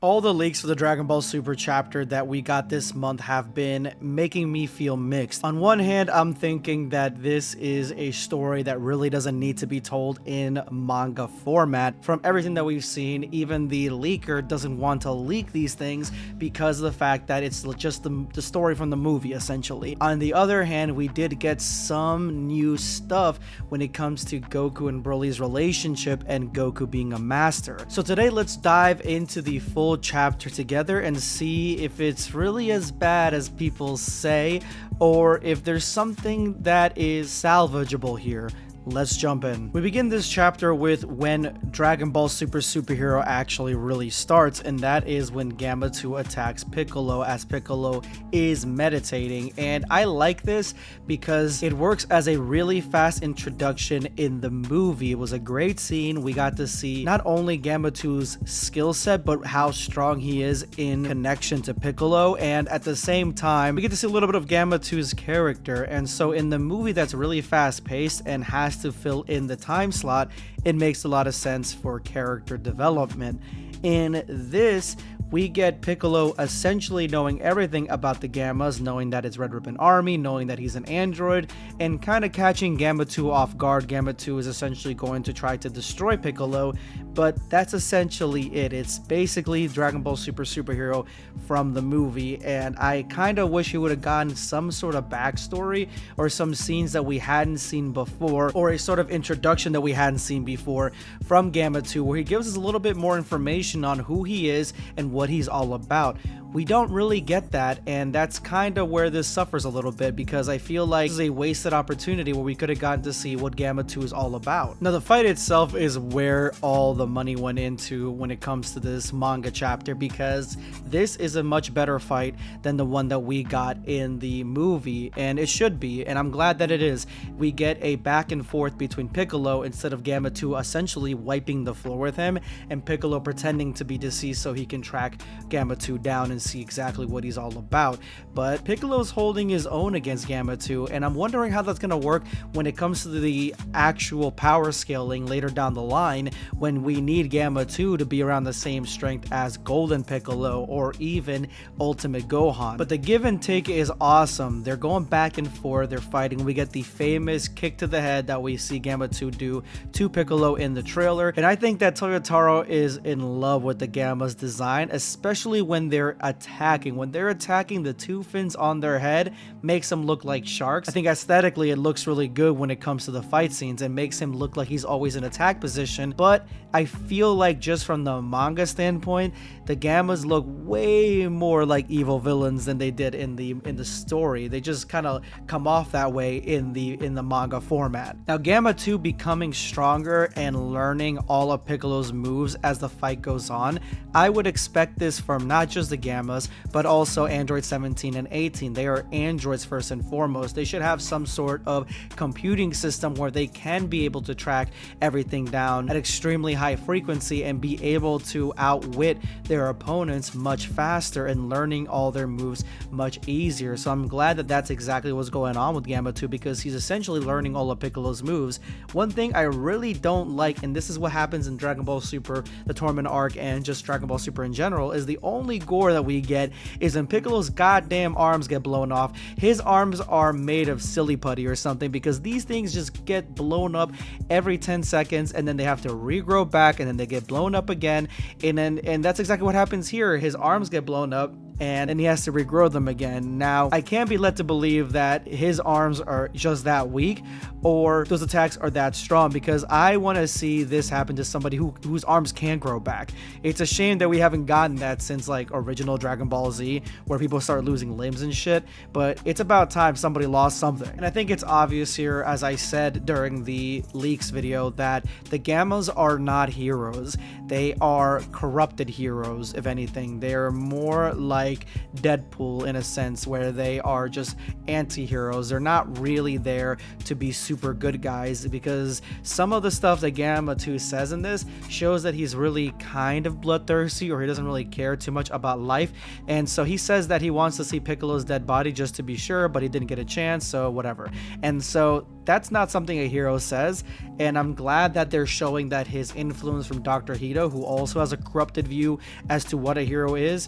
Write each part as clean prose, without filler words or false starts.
All the leaks for the Dragon Ball Super chapter that we got this month have been making me feel mixed. On one hand, I'm thinking that this is a story that really doesn't need to be told in manga format. From everything that we've seen, even the leaker doesn't want to leak these things because of the fact that it's just the story from the movie, essentially. On the other hand, we did get some new stuff when it comes to Goku and Broly's relationship and Goku being a master. So today, let's dive into the full chapter together and see if it's really as bad as people say or if there's something that is salvageable here. Let's jump in. We begin this chapter with when Dragon Ball Super Superhero actually really starts, and that is when Gamma 2 attacks Piccolo as Piccolo is meditating. And I like this because it works as a really fast introduction in the movie. It was a great scene. We got to see not only Gamma 2's skill set, but how strong he is in connection to Piccolo. And at the same time, we get to see a little bit of Gamma 2's character. And so in the movie that's really fast paced and has to fill in the time slot, it makes a lot of sense for character development. In this, we get Piccolo essentially knowing everything about the Gammas, knowing that it's Red Ribbon Army, knowing that he's an android, and kind of catching Gamma 2 off guard. Gamma 2 is essentially going to try to destroy Piccolo, but that's essentially it. It's basically Dragon Ball Super Superhero from the movie, and I kind of wish he would have gotten some sort of backstory or some scenes that we hadn't seen before, or a sort of introduction that we hadn't seen before from Gamma 2, where he gives us a little bit more information on who he is and what he's all about. We don't really get that, and that's kind of where this suffers a little bit, because I feel like this is a wasted opportunity where we could have gotten to see what Gamma 2 is all about. Now, the fight itself is where all the money went into when it comes to this manga chapter, because this is a much better fight than the one that we got in the movie, and it should be, and I'm glad that it is. We get a back and forth between Piccolo instead of Gamma 2 essentially wiping the floor with him, and Piccolo pretending to be deceased so he can track Gamma 2 down and see exactly what he's all about. But Piccolo's holding his own against Gamma 2, and I'm wondering how that's going to work when it comes to the actual power scaling later down the line, when we need Gamma 2 to be around the same strength as Golden Piccolo or even Ultimate Gohan. But the give and take is awesome. They're going back and forth, they're fighting. We get the famous kick to the head that we see Gamma 2 do to Piccolo in the trailer, and I think that Toyotaro is in love with the Gamma's design, especially when they're attacking. When they're attacking, the two fins on their head makes them look like sharks. I think aesthetically it looks really good when it comes to the fight scenes and makes him look like he's always in attack position, but I feel like just from the manga standpoint, the Gammas look way more like evil villains than they did in the story. They just kind of come off that way in the manga format. Now, Gamma 2 becoming stronger and learning all of Piccolo's moves as the fight goes on, I would expect this from not just the Gammas, but also Android 17 and 18. They are androids first and foremost. They should have some sort of computing system where they can be able to track everything down at extremely high frequency and be able to outwit their opponents much faster and learning all their moves much easier. So I'm glad that that's exactly what's going on with Gamma 2, because he's essentially learning all of Piccolo's moves. One thing I really don't like, and this is what happens in Dragon Ball Super, the Tournament arc, and just Dragon Ball Super in general, is the only gore that we get is when Piccolo's goddamn arms get blown off. His arms are made of silly putty or something, because these things just get blown up every 10 seconds and then they have to regrow back and then they get blown up again, and that's exactly what happens here. His arms get blown up and then he has to regrow them again. Now, I can't be led to believe that his arms are just that weak or those attacks are that strong, because I want to see this happen to somebody whose arms can grow back. It's a shame that we haven't gotten that since like original Dragon Ball Z, where people start losing limbs and shit, but it's about time somebody lost something. And I think it's obvious here, as I said during the leaks video, that the Gammas are not heroes. They are corrupted heroes, if anything. They are more like like Deadpool in a sense, where they are just anti-heroes. They're not really there to be super good guys, because some of the stuff that Gamma 2 says in this shows that he's really kind of bloodthirsty, or he doesn't really care too much about life. And so he says that he wants to see Piccolo's dead body just to be sure, but he didn't get a chance, so whatever. And so that's not something a hero says, and I'm glad that they're showing that his influence from Dr. Hito, who also has a corrupted view as to what a hero is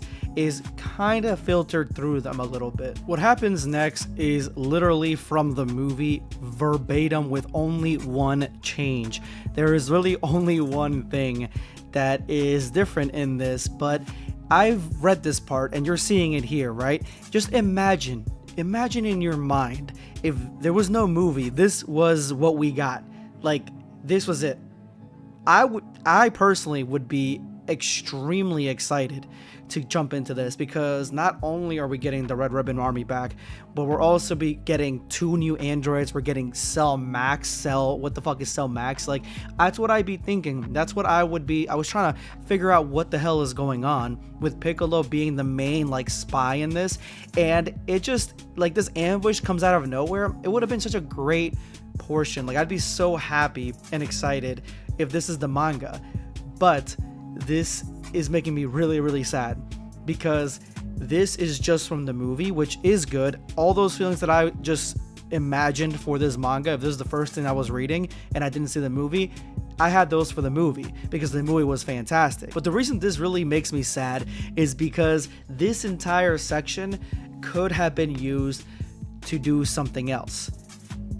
kind of filtered through them a little bit. What happens next is literally from the movie verbatim, with only one change. There is really only one thing that is different in this, but I've read this part and you're seeing it here, right? Just imagine in your mind, if there was no movie, this was what we got. Like, this was it. I personally would be extremely excited to jump into this, because not only are we getting the Red Ribbon Army back, but we're also getting 2 new androids. We're getting Cell Max. What the fuck is Cell Max? Like, that's what I'd be thinking. That's what I would be. I was trying to figure out what the hell is going on with Piccolo being the main like spy in this, and it just, like, this ambush comes out of nowhere. It would have been such a great portion. Like, I'd be so happy and excited if this is the manga, but this is making me really, really sad, because this is just from the movie, which is good. All those feelings that I just imagined for this manga, if this is the first thing I was reading and I didn't see the movie, I had those for the movie, because the movie was fantastic. But the reason this really makes me sad is because this entire section could have been used to do something else.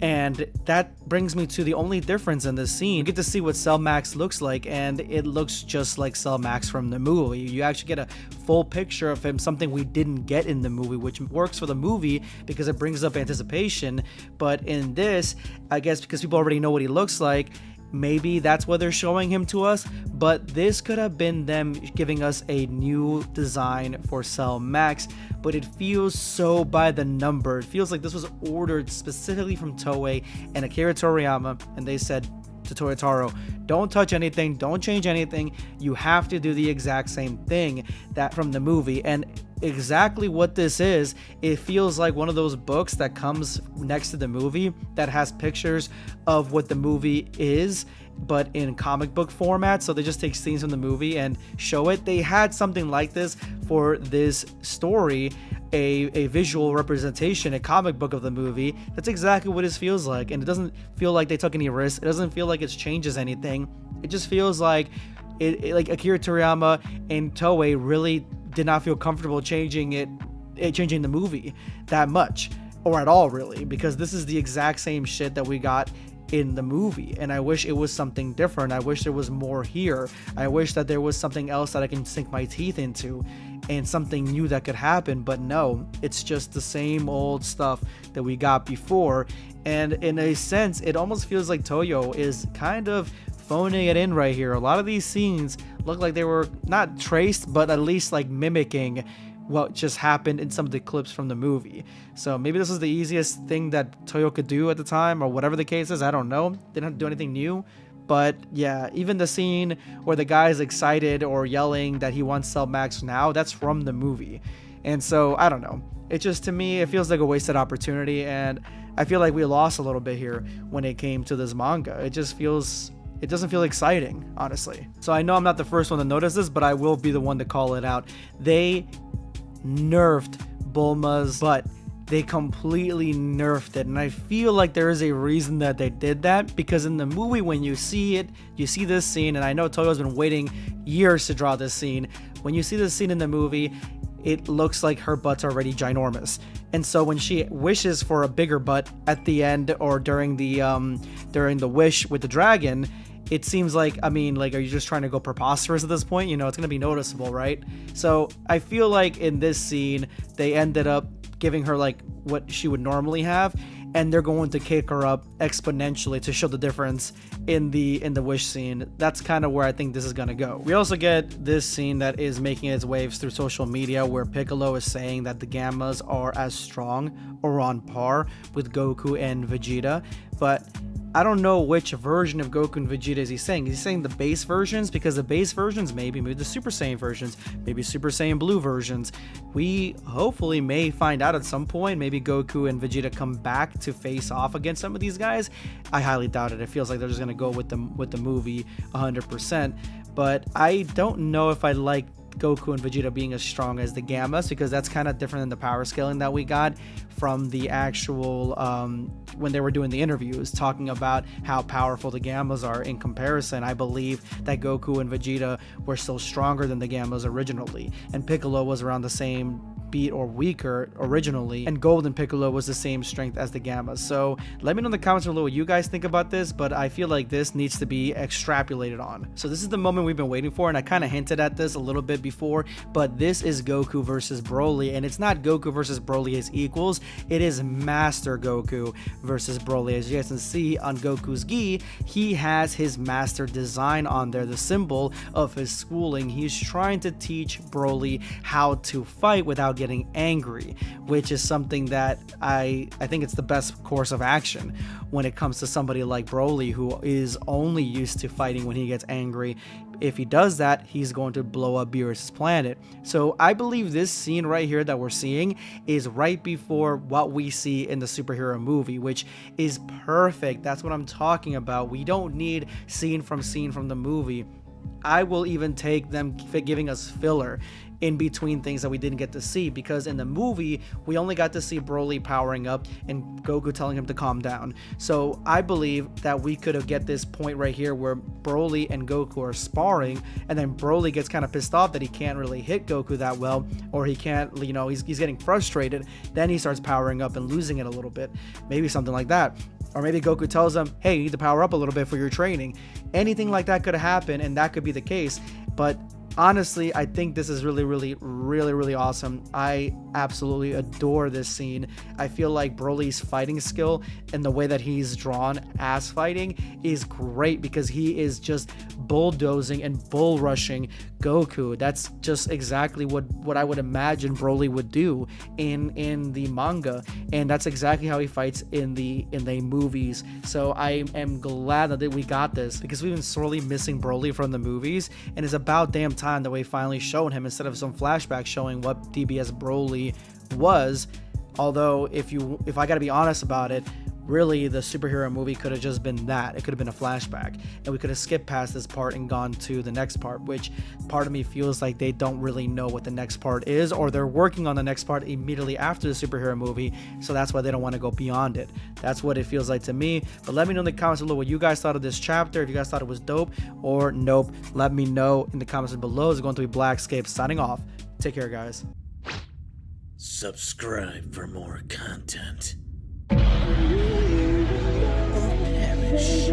And that brings me to the only difference in this scene. You get to see what Cell Max looks like, and it looks just like Cell Max from the movie. You actually get a full picture of him, something we didn't get in the movie, which works for the movie because it brings up anticipation. But in this, I guess because people already know what he looks like, maybe that's why they're showing him to us. But this could have been them giving us a new design for Cell Max, but it feels so by the number. It feels like this was ordered specifically from Toei and Akira Toriyama, and they said to Toyotaro, don't touch anything, don't change anything, you have to do the exact same thing that from the movie. And exactly what this is, it feels like one of those books that comes next to the movie that has pictures of what the movie is, but in comic book format. So they just take scenes from the movie and show it. They had something like this for this story, a visual representation, a comic book of the movie. That's exactly what this feels like, and it doesn't feel like they took any risks. It doesn't feel like it changes anything. It just feels like like Akira Toriyama and Toei really did not feel comfortable changing the movie that much, or at all really, because this is the exact same shit that we got in the movie, and I wish it was something different. I wish there was more here. I wish that there was something else that I can sink my teeth into and something new that could happen, but no, it's just the same old stuff that we got before. And in a sense, it almost feels like Toyo is kind of phoning it in right here. A lot of these scenes look like they were not traced, but at least like mimicking what just happened in some of the clips from the movie. So maybe this is the easiest thing that Toyo could do at the time, or whatever the case is. I don't know. They didn't have to do anything new. But yeah, even the scene where the guy's excited or yelling that he wants Cell Max now, that's from the movie. And so I don't know. It just, to me, it feels like a wasted opportunity, and I feel like we lost a little bit here when it came to this manga. It doesn't feel exciting, honestly. So I know I'm not the first one to notice this, but I will be the one to call it out. They nerfed Bulma's butt. They completely nerfed it, and I feel like there is a reason that they did that, because in the movie, when you see this scene, and I know Toyo's been waiting years to draw this scene. When you see this scene in the movie, it looks like her butt's already ginormous, and so when she wishes for a bigger butt at the end, or during the wish with the dragon, it seems like, I mean, like, are you just trying to go preposterous at this point? You know, it's gonna be noticeable, right? So I feel like in this scene, they ended up giving her like what she would normally have, and they're going to kick her up exponentially to show the difference in the wish scene. That's kind of where I think this is gonna go. We also get this scene that is making its waves through social media, where Piccolo is saying that the Gammas are as strong or on par with Goku and Vegeta, but I don't know which version of Goku and Vegeta is he saying. Is he saying the base versions? Because the base versions, maybe the Super Saiyan versions, maybe Super Saiyan Blue versions. We hopefully may find out at some point. Maybe Goku and Vegeta come back to face off against some of these guys. I highly doubt it. It feels like they're just gonna go with the movie 100%. But I don't know if I like Goku and Vegeta being as strong as the Gammas, because that's kind of different than the power scaling that we got from the actual when they were doing the interviews talking about how powerful the Gammas are in comparison. I believe that Goku and Vegeta were still stronger than the Gammas originally, and Piccolo was around the same beat or weaker originally, and Golden Piccolo was the same strength as the Gammas. So let me know in the comments below what you guys think about this, but I feel like this needs to be extrapolated on. So this is the moment we've been waiting for, and I kind of hinted at this a little bit before, but this is Goku versus Broly, and it's not Goku versus Broly as equals, it is Master Goku versus Broly. As you guys can see on Goku's gi, he has his master design on there, the symbol of his schooling. He's trying to teach Broly how to fight without getting angry, which is something that I think it's the best course of action when it comes to somebody like Broly, who is only used to fighting when he gets angry. If he does that, he's going to blow up Beerus' planet. So I believe this scene right here that we're seeing is right before what we see in the superhero movie, which is perfect. That's what I'm talking about. We don't need scene from the movie. I will even take them giving us filler in between things that we didn't get to see, because in the movie we only got to see Broly powering up and Goku telling him to calm down. So I believe that we could have get this point right here where Broly and Goku are sparring, and then Broly gets kind of pissed off that he can't really hit Goku that well, or he can't, you know, he's getting frustrated. Then he starts powering up and losing it a little bit, maybe something like that. Or maybe Goku tells him, hey, you need to power up a little bit for your training. Anything like that could happen, and that could be the case. But honestly, I think this is really awesome. I absolutely adore this scene. I feel like Broly's fighting skill and the way that he's drawn as fighting is great, because he is just bulldozing and bull rushing Goku. That's just exactly what I would imagine Broly would do in the manga, and that's exactly how he fights in the movies. So I am glad that we got this, because we've been sorely missing Broly from the movies, and it's about damn time that we finally showed him instead of some flashbacks showing what DBS Broly was. Although if I gotta be honest about it, really the superhero movie could have just been that. It could have been a flashback, and we could have skipped past this part and gone to the next part, which part of me feels like they don't really know what the next part is, or they're working on the next part immediately after the superhero movie, so that's why they don't want to go beyond it. That's what it feels like to me. But let me know in the comments below what you guys thought of this chapter. If you guys thought it was dope or nope, let me know in the comments below. It's going to be BlackScape signing off. Take care, guys. Subscribe for more content. Or perish.